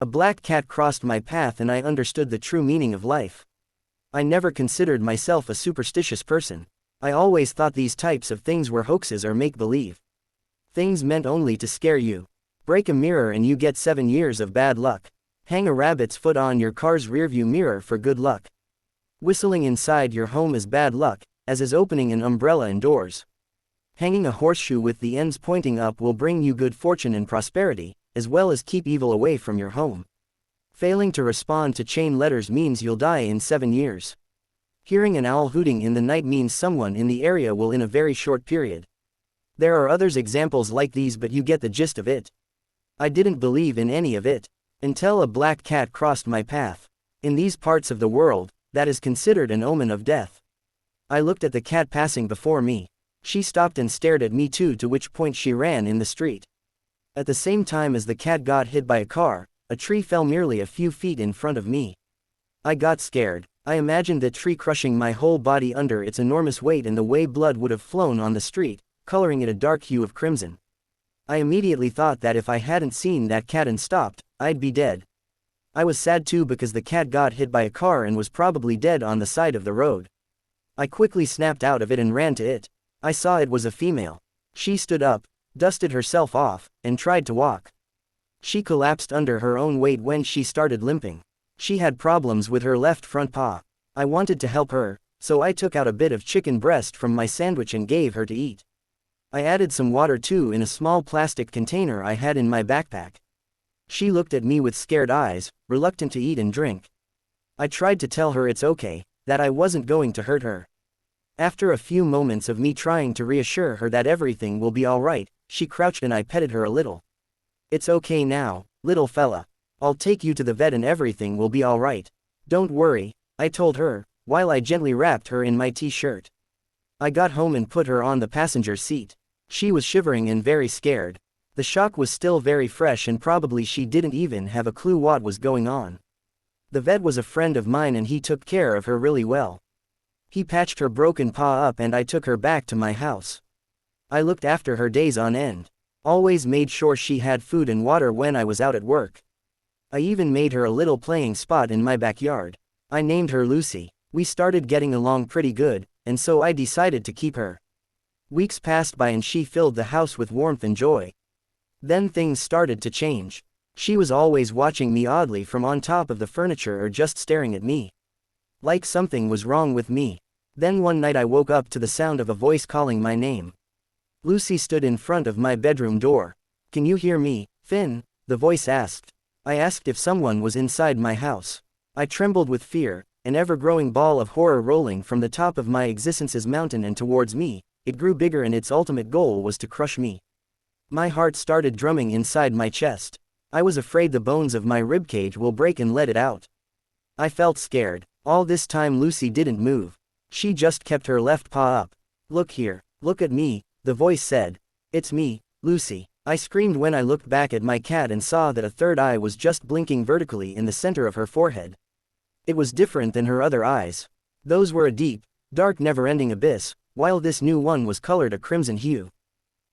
A black cat crossed my path and I understood the true meaning of life. I never considered myself a superstitious person. I always thought these types of things were hoaxes or make-believe. Things meant only to scare you. Break a mirror and you get 7 years of bad luck. Hang a rabbit's foot on your car's rearview mirror for good luck. Whistling inside your home is bad luck, as is opening an umbrella indoors. Hanging a horseshoe with the ends pointing up will bring you good fortune and prosperity, as well as keep evil away from your home. Failing to respond to chain letters means you'll die in 7 years. Hearing an owl hooting in the night means someone in the area will in a very short period. There are others examples like these, but you get the gist of it. I didn't believe in any of it, until a black cat crossed my path. In these parts of the world, that is considered an omen of death. I looked at the cat passing before me. She stopped and stared at me too, to which point she ran in the street. At the same time as the cat got hit by a car, a tree fell merely a few feet in front of me. I got scared. I imagined the tree crushing my whole body under its enormous weight and the way blood would have flown on the street, coloring it a dark hue of crimson. I immediately thought that if I hadn't seen that cat and stopped, I'd be dead. I was sad too because the cat got hit by a car and was probably dead on the side of the road. I quickly snapped out of it and ran to it. I saw it was a female. She stood up, dusted herself off, and tried to walk. She collapsed under her own weight when she started limping. She had problems with her left front paw. I wanted to help her, so I took out a bit of chicken breast from my sandwich and gave her to eat. I added some water too in a small plastic container I had in my backpack. She looked at me with scared eyes, reluctant to eat and drink. I tried to tell her it's okay, that I wasn't going to hurt her. After a few moments of me trying to reassure her that everything will be alright, she crouched and I petted her a little. "It's okay now, little fella. I'll take you to the vet and everything will be alright. Don't worry," I told her, while I gently wrapped her in my t-shirt. I got home and put her on the passenger seat. She was shivering and very scared. The shock was still very fresh and probably she didn't even have a clue what was going on. The vet was a friend of mine and he took care of her really well. He patched her broken paw up and I took her back to my house. I looked after her days on end. Always made sure she had food and water when I was out at work. I even made her a little playing spot in my backyard. I named her Lucy. We started getting along pretty good, and so I decided to keep her. Weeks passed by and she filled the house with warmth and joy. Then things started to change. She was always watching me oddly from on top of the furniture or just staring at me. Like something was wrong with me. Then one night I woke up to the sound of a voice calling my name. Lucy stood in front of my bedroom door. "Can you hear me, Finn?" the voice asked. I asked if someone was inside my house. I trembled with fear, an ever-growing ball of horror rolling from the top of my existence's mountain and towards me. It grew bigger and its ultimate goal was to crush me. My heart started drumming inside my chest. I was afraid the bones of my ribcage will break and let it out. I felt scared. All this time Lucy didn't move. She just kept her left paw up. "Look here, look at me," the voice said. "It's me, Lucy." I screamed when I looked back at my cat and saw that a third eye was just blinking vertically in the center of her forehead. It was different than her other eyes. Those were a deep, dark never-ending abyss, while this new one was colored a crimson hue.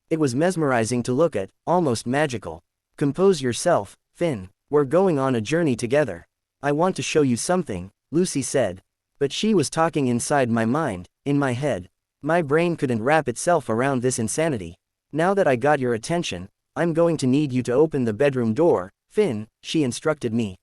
It was mesmerizing to look at, almost magical. "Compose yourself, Finn. We're going on a journey together. I want to show you something," Lucy said. But she was talking inside my mind, in my head. My brain couldn't wrap itself around this insanity. "Now that I got your attention, I'm going to need you to open the bedroom door, Finn," she instructed me.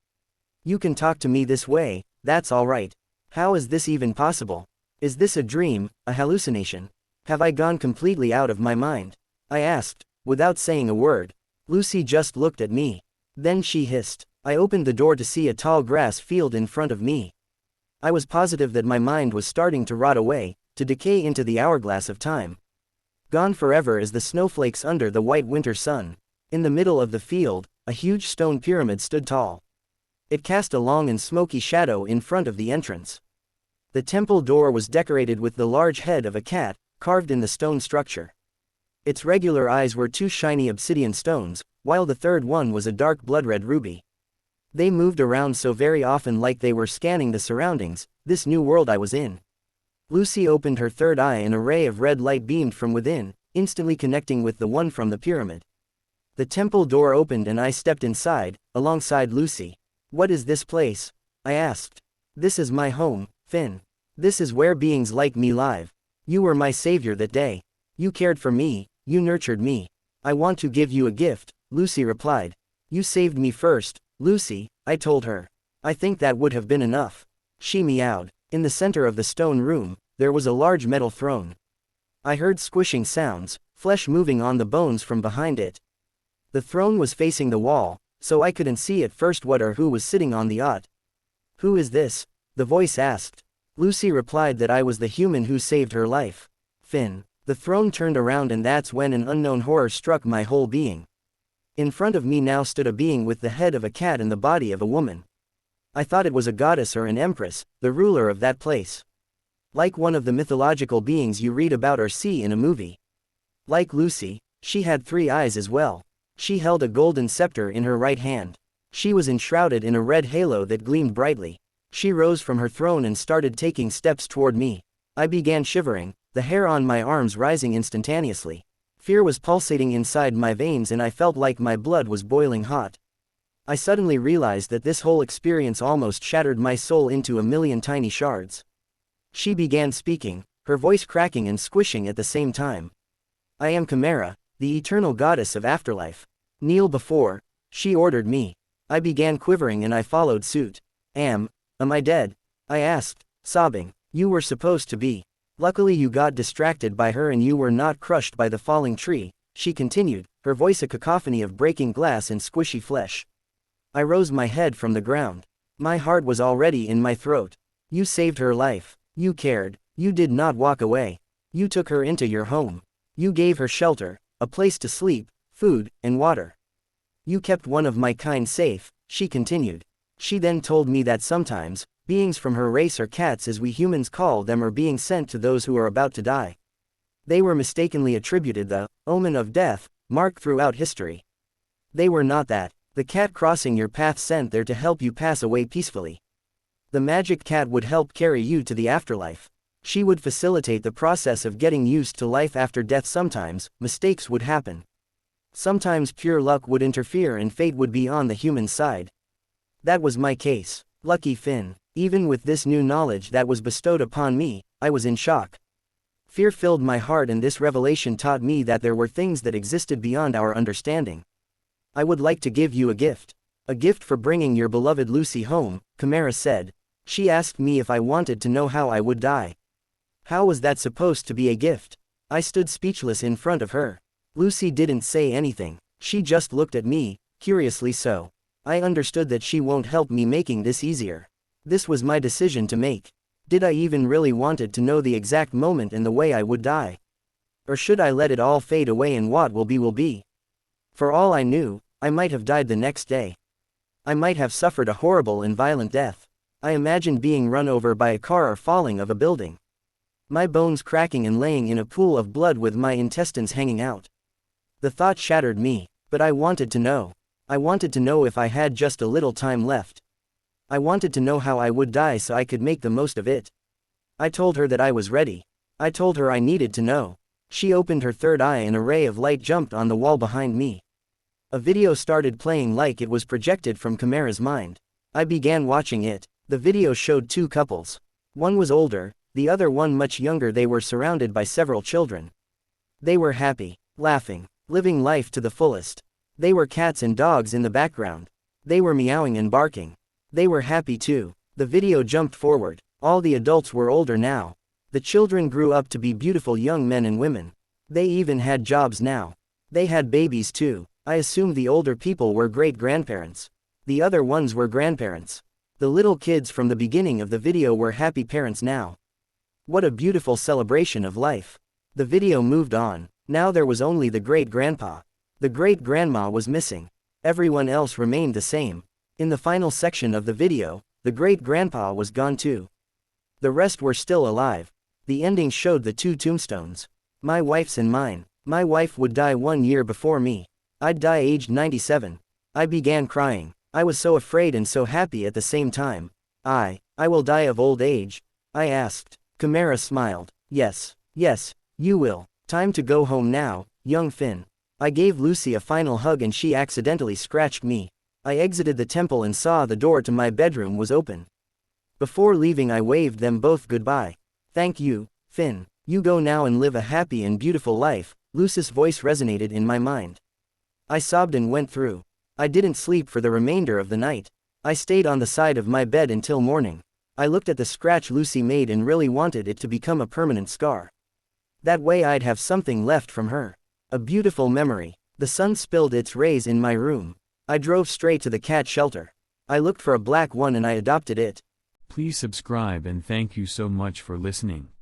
"You can talk to me this way, that's alright. How is this even possible? Is this a dream, a hallucination? Have I gone completely out of my mind?" I asked, without saying a word. Lucy just looked at me. Then she hissed. I opened the door to see a tall grass field in front of me. I was positive that my mind was starting to rot away, to decay into the hourglass of time. Gone forever as the snowflakes under the white winter sun. In the middle of the field, a huge stone pyramid stood tall. It cast a long and smoky shadow in front of the entrance. The temple door was decorated with the large head of a cat, carved in the stone structure. Its regular eyes were 2 shiny obsidian stones, while the third one was a dark blood-red ruby. They moved around so very often like they were scanning the surroundings, this new world I was in. Lucy opened her third eye and a ray of red light beamed from within, instantly connecting with the one from the pyramid. The temple door opened and I stepped inside, alongside Lucy. What is this place? I asked. This is my home, Finn. This is where beings like me live. You were my savior that day. You cared for me, you nurtured me. I want to give you a gift, Lucy replied. You saved me first, Lucy, I told her. I think that would have been enough. She meowed. In the center of the stone room, there was a large metal throne. I heard squishing sounds, flesh moving on the bones from behind it. The throne was facing the wall, so I couldn't see at first what or who was sitting on the ot. Who is this? The voice asked. Lucy replied that I was the human who saved her life. Finn. The throne turned around and that's when an unknown horror struck my whole being. In front of me now stood a being with the head of a cat and the body of a woman. I thought it was a goddess or an empress, the ruler of that place. Like one of the mythological beings you read about or see in a movie. Like Lucy, she had 3 eyes as well. She held a golden scepter in her right hand. She was enshrouded in a red halo that gleamed brightly. She rose from her throne and started taking steps toward me. I began shivering, the hair on my arms rising instantaneously. Fear was pulsating inside my veins and I felt like my blood was boiling hot. I suddenly realized that this whole experience almost shattered my soul into a million tiny shards. She began speaking, her voice cracking and squishing at the same time. I am Chimera, the eternal goddess of afterlife. Kneel before, she ordered me. I began quivering and I followed suit. Am I dead? I asked, sobbing. You were supposed to be. Luckily you got distracted by her and you were not crushed by the falling tree, she continued, her voice a cacophony of breaking glass and squishy flesh. I rose my head from the ground. My heart was already in my throat. You saved her life. You cared. You did not walk away. You took her into your home. You gave her shelter, a place to sleep, food, and water. You kept one of my kind safe, she continued. She then told me that sometimes, beings from her race or cats as we humans call them are being sent to those who are about to die. They were mistakenly attributed the omen of death, mark throughout history. They were not that. The cat crossing your path sent there to help you pass away peacefully. The magic cat would help carry you to the afterlife. She would facilitate the process of getting used to life after death. Sometimes, mistakes would happen. Sometimes pure luck would interfere and fate would be on the human side. That was my case. Lucky Finn. Even with this new knowledge that was bestowed upon me, I was in shock. Fear filled my heart and this revelation taught me that there were things that existed beyond our understanding. I would like to give you a gift. A gift for bringing your beloved Lucy home, Chimera said. She asked me if I wanted to know how I would die. How was that supposed to be a gift? I stood speechless in front of her. Lucy didn't say anything. She just looked at me, curiously so. I understood that she won't help me making this easier. This was my decision to make. Did I even really wanted to know the exact moment and the way I would die? Or should I let it all fade away and what will be will be? For all I knew, I might have died the next day. I might have suffered a horrible and violent death. I imagined being run over by a car or falling of a building. My bones cracking and laying in a pool of blood with my intestines hanging out. The thought shattered me, but I wanted to know. I wanted to know if I had just a little time left. I wanted to know how I would die so I could make the most of it. I told her that I was ready. I told her I needed to know. She opened her third eye and a ray of light jumped on the wall behind me. A video started playing like it was projected from Chimera's mind. I began watching it. The video showed 2 couples. One was older, the other one much younger. They were surrounded by several children. They were happy, laughing, living life to the fullest. They were cats and dogs in the background. They were meowing and barking. They were happy too. The video jumped forward. All the adults were older now. The children grew up to be beautiful young men and women. They even had jobs now. They had babies too. I assumed the older people were great-grandparents. The other ones were grandparents. The little kids from the beginning of the video were happy parents now. What a beautiful celebration of life. The video moved on. Now there was only the great-grandpa. The great-grandma was missing. Everyone else remained the same. In the final section of the video, the great-grandpa was gone too. The rest were still alive. The ending showed the 2 tombstones. My wife's and mine. My wife would die 1 year before me. I'd die aged 97. I began crying. I was so afraid and so happy at the same time. I will die of old age? I asked. Chimera smiled. Yes, you will. Time to go home now, young Finn. I gave Lucy a final hug and she accidentally scratched me. I exited the temple and saw the door to my bedroom was open. Before leaving I waved them both goodbye. Thank you, Finn. You go now and live a happy and beautiful life. Lucy's voice resonated in my mind. I sobbed and went through. I didn't sleep for the remainder of the night. I stayed on the side of my bed until morning. I looked at the scratch Lucy made and really wanted it to become a permanent scar. That way I'd have something left from her. A beautiful memory. The sun spilled its rays in my room. I drove straight to the cat shelter. I looked for a black one and I adopted it. Please subscribe and thank you so much for listening.